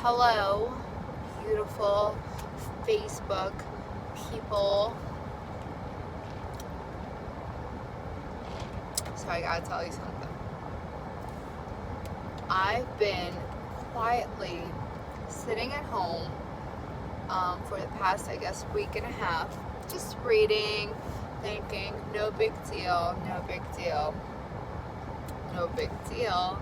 Hello, beautiful Facebook people. So I gotta tell you something. I've been quietly sitting at home for the past, I guess, week and a half, just reading, thinking, no big deal, no big deal, no big deal.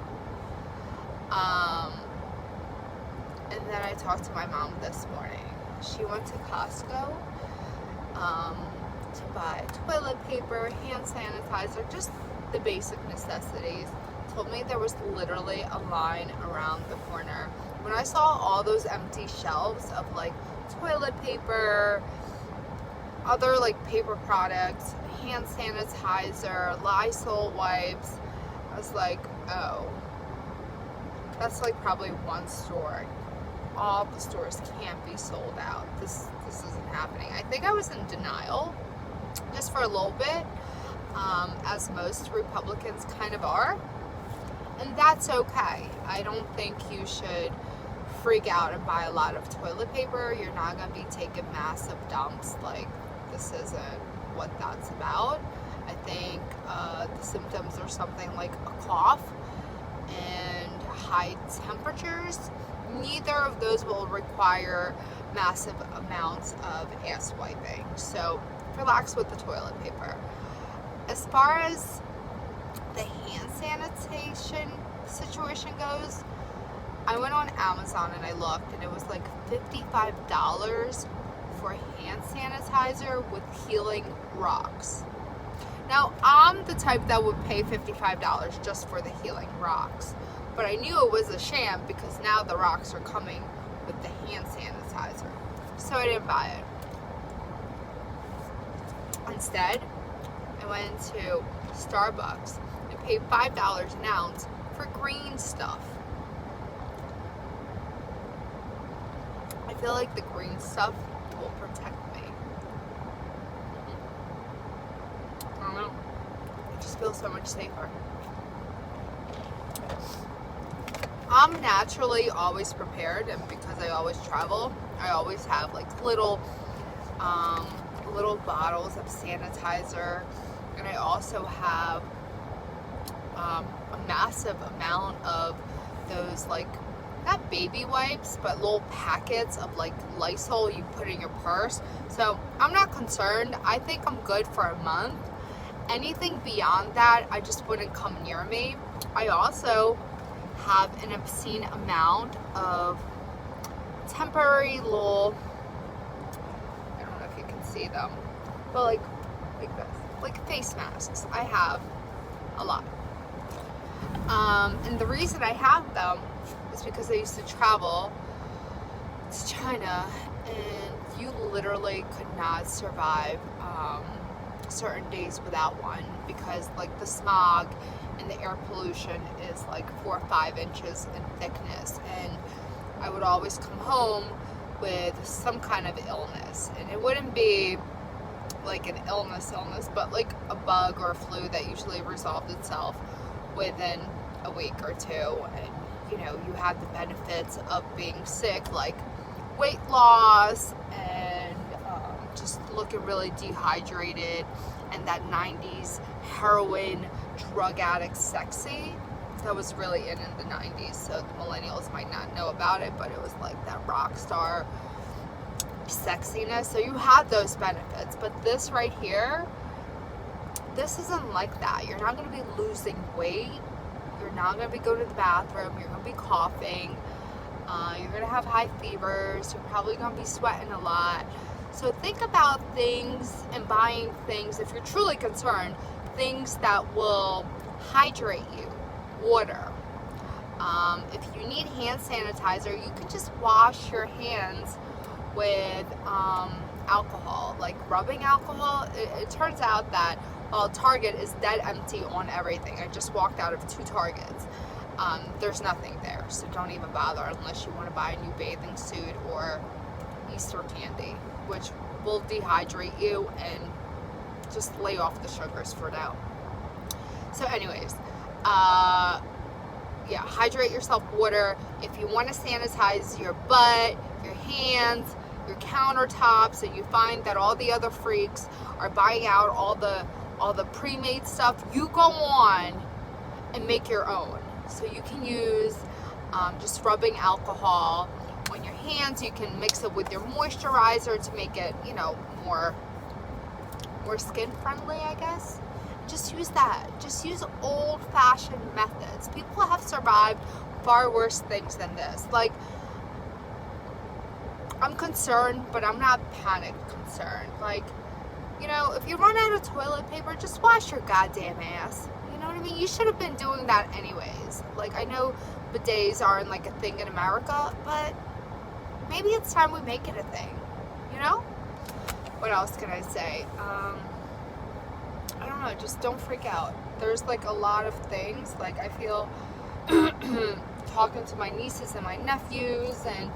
And then I talked to my mom this morning. She went to Costco to buy toilet paper, hand sanitizer, just the basic necessities. Told me there was literally a line around the corner. When I saw all those empty shelves of like toilet paper, other like paper products, hand sanitizer, Lysol wipes, I was like, oh, that's like probably one store. All the stores can't be sold out. This isn't happening. I think I was in denial just for a little bit, as most Republicans kind of are. And that's okay. I don't think you should freak out and buy a lot of toilet paper. You're not going to be taking massive dumps. Like, this isn't what that's about. I think the symptoms are something like a cough and high temperatures. Neither of those will require massive amounts of ass wiping. So relax with the toilet paper. As far as the hand sanitation situation goes, I went on Amazon and I looked, and it was like $55 for hand sanitizer with healing rocks. Now, I'm the type that would pay $55 just for the healing rocks. But I knew it was a sham because now the rocks are coming with the hand sanitizer. So I didn't buy it. Instead, I went to Starbucks and paid $5 an ounce for green stuff. I feel like the green stuff will protect me. I don't know. I just feel so much safer. I'm naturally always prepared, and because I always travel, I always have like little bottles of sanitizer, and I also have a massive amount of those, like, not baby wipes, but little packets of like Lysol you put in your purse. So I'm not concerned. I think I'm good for a month. Anything beyond that, I just wouldn't come near me. I also have an obscene amount of temporary little, I don't know if you can see them, but like this, like face masks. I have a lot. And the reason I have them is because I used to travel to China, and you literally could not survive certain days without one, because like the smog and the air pollution is like 4 or 5 inches in thickness, and I would always come home with some kind of illness, and it wouldn't be like an illness, but like a bug or a flu that usually resolved itself within a week or two. And you know, you had the benefits of being sick, like weight loss and just looking really dehydrated, and that 90s heroin drug addict sexy that was really in the 90s. So the millennials might not know about it, but it was like that rock star sexiness. So you had those benefits, but this right here, this isn't like that. You're not going to be losing weight. You're not going to be going to the bathroom. You're going to be coughing. You're going to have high fevers. You're probably going to be sweating a lot. So think about things and buying things, if you're truly concerned, things that will hydrate you. Water. If you need hand sanitizer, you can just wash your hands with alcohol, like rubbing alcohol. It turns out that Target is dead empty on everything. I just walked out of 2 Targets. There's nothing there, so don't even bother unless you want to buy a new bathing suit or Easter candy, which will dehydrate you and just lay off the sugars for now. So anyways, yeah, hydrate yourself water. If you want to sanitize your butt, your hands, your countertops, and you find that all the other freaks are buying out all the pre-made stuff, you go on and make your own. So you can use just rubbing alcohol on your hands. You can mix it with your moisturizer to make it, you know, more skin friendly, I guess. Just use that. Just use old-fashioned methods. People have survived far worse things than this. Like, I'm concerned, but I'm not panic concerned. Like, you know, if you run out of toilet paper, just wash your goddamn ass. You know what I mean? You should have been doing that anyways. Like, I know bidets aren't like a thing in America, but maybe it's time we make it a thing. You know? What else can I say? I don't know, just don't freak out. There's like a lot of things. Like, I feel talking to my nieces and my nephews and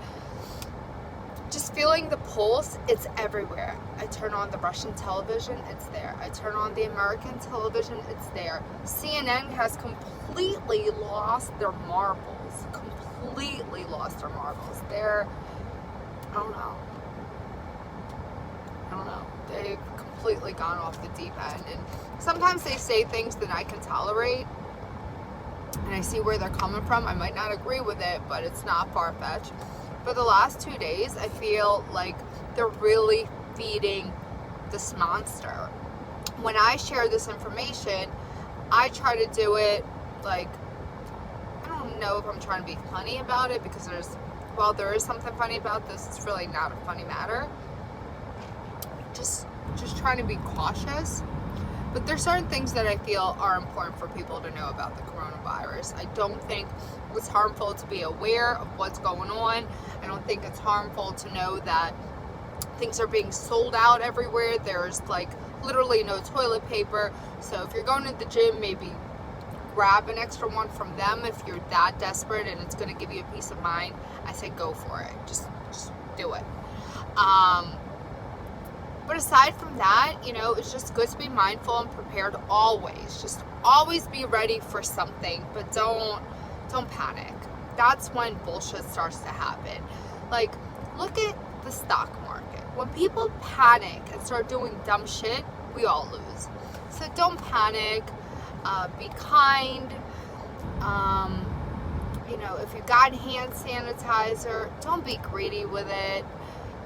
just feeling the pulse. It's everywhere. I turn on the Russian television, it's there. I turn on the American television, it's there. CNN has completely lost their marbles. Completely lost their marbles. They're, I don't know. They've completely gone off the deep end. And sometimes they say things that I can tolerate. And I see where they're coming from. I might not agree with it, but it's not far-fetched. For the last 2 days, I feel like they're really feeding this monster. When I share this information, I try to do it like, I don't know if I'm trying to be funny about it, because while there is something funny about this, it's really not a funny matter. Just trying to be cautious. But there's certain things that I feel are important for people to know about the coronavirus. I don't think it's harmful to be aware of what's going on. I don't think it's harmful to know that things are being sold out everywhere. There's like literally no toilet paper. So if you're going to the gym, maybe grab an extra one from them if you're that desperate and it's going to give you a peace of mind. I say go for it. Just do it. But aside from that, you know, it's just good to be mindful and prepared always. Just always be ready for something, but don't panic. That's when bullshit starts to happen. Like, look at the stock market. When people panic and start doing dumb shit, we all lose. So don't panic. Be kind. You know, if you got hand sanitizer, don't be greedy with it.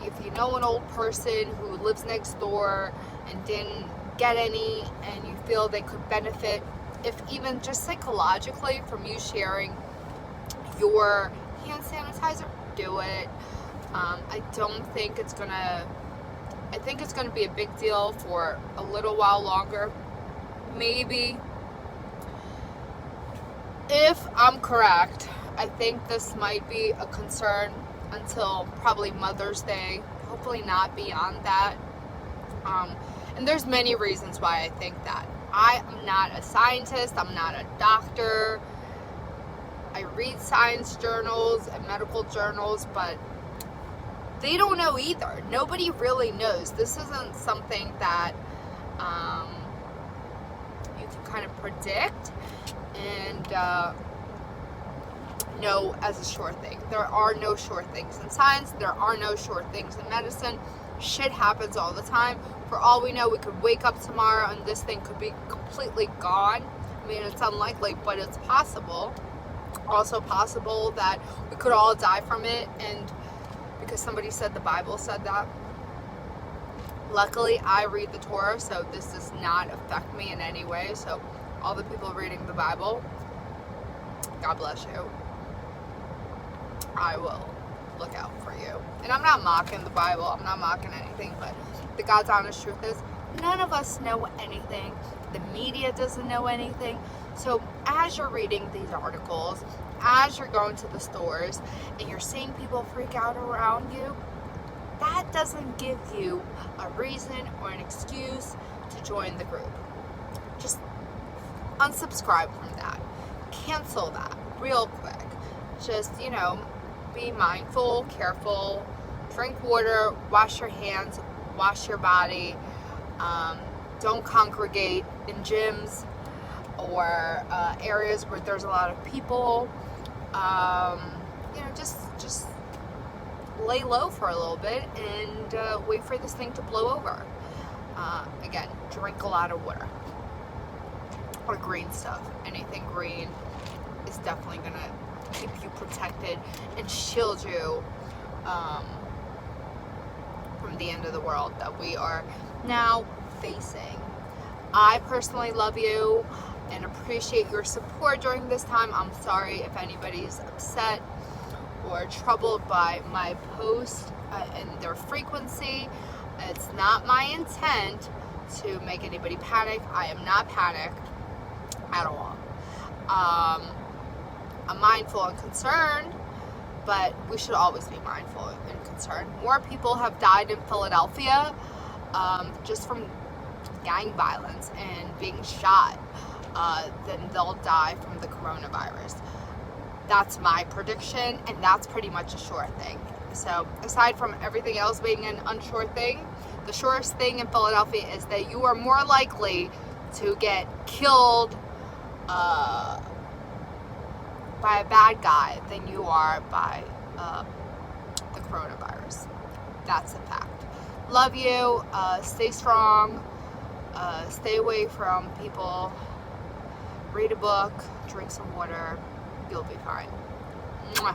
If you know an old person who lives next door and didn't get any and you feel they could benefit, if even just psychologically from you sharing your hand sanitizer, do it. I think it's gonna be a big deal for a little while longer. Maybe, if I'm correct, I think this might be a concern until probably Mother's Day, hopefully not beyond that. And there's many reasons why I think that. I am not a scientist, I'm not a doctor. I read science journals and medical journals, but they don't know either. Nobody really knows. This isn't something that you can kind of predict and know as a sure thing. There are no sure things in science. There are no sure things in medicine. Shit happens all the time. For all we know, we could wake up tomorrow and this thing could be completely gone. I mean, it's unlikely, but it's possible. Also possible that we could all die from it, and because somebody said the Bible said that. Luckily, I read the Torah, so this does not affect me in any way. So all the people reading the Bible, God bless you. I will look out for you. And I'm not mocking the Bible. I'm not mocking anything, but the God's honest truth is none of us know anything. The media doesn't know anything. So as you're reading these articles, as you're going to the stores, and you're seeing people freak out around you, that doesn't give you a reason or an excuse to join the group. Just unsubscribe from that. Cancel that real quick. Just, you know, be mindful, careful, drink water, wash your hands, wash your body. Don't congregate in gyms. or areas where there's a lot of people. You know, just lay low for a little bit and wait for this thing to blow over. Again, drink a lot of water or green stuff. Anything green is definitely gonna keep you protected and shield you from the end of the world that we are now facing. I personally love you and appreciate your support during this time. I'm sorry if anybody's upset or troubled by my posts and their frequency. It's not my intent to make anybody panic. I am not panicked at all. I'm mindful and concerned, but we should always be mindful and concerned. More people have died in Philadelphia just from gang violence and being shot than they'll die from the coronavirus. That's my prediction, and that's pretty much a sure thing. So aside from everything else being an unsure thing, the surest thing in Philadelphia is that you are more likely to get killed by a bad guy than you are by the coronavirus. That's a fact. Love you. Stay strong. Stay away from people. Read a book. Drink some water. You'll be fine. Mwah.